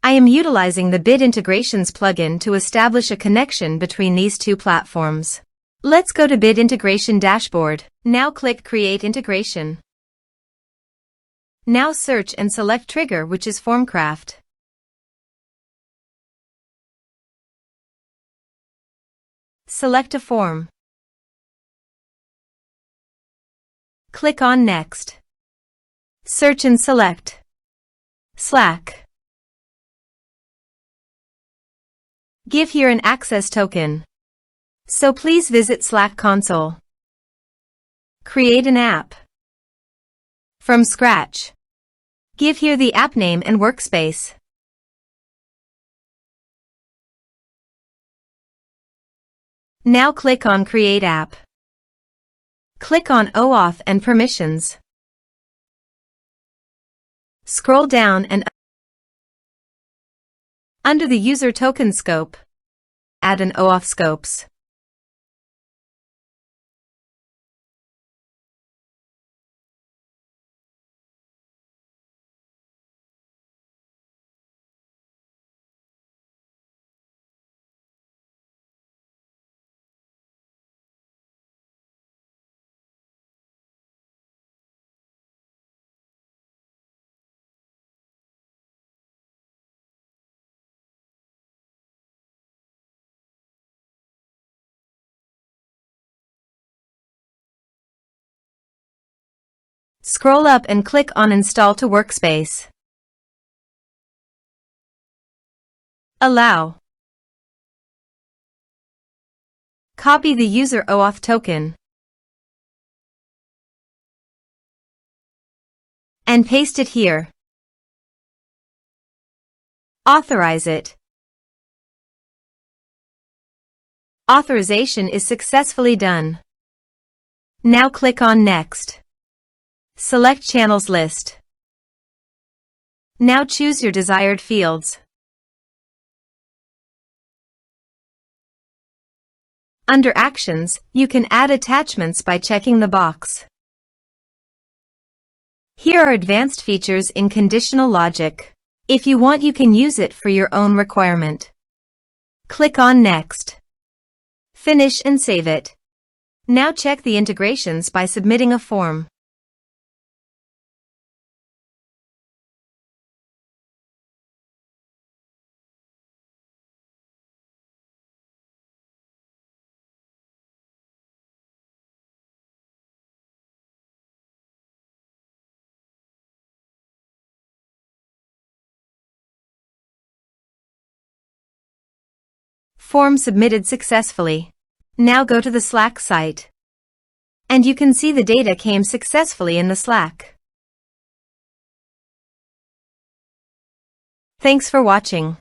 I am utilizing the Bit Integrations plugin to establish a connection between these two platforms. Let's go to Bit Integration Dashboard. Now click Create Integration. Now search and select Trigger, which is FormCraft. Select a form. Click on Next. Search and select Slack. Give here an access token. So please visit Slack console. Create an app from scratch. Give here the app name and workspace. Now click on Create App. Click on OAuth and Permissions. Scroll down and under the User Token scope, add an OAuth scopes. Scroll up and click on Install to Workspace. Allow. Copy the user OAuth token and paste it here. Authorize it. Authorization is successfully done. Now click on Next. Select Channels list. Now choose your desired fields. Under Actions, you can add attachments by checking the box. Here are advanced features in conditional logic. If you want, you can use it for your own requirement. Click on Next. Finish and save it. Now check the integrations by submitting a form. Form submitted successfully. Now go to the Slack site. And you can see the data came successfully in the Slack. Thanks for watching.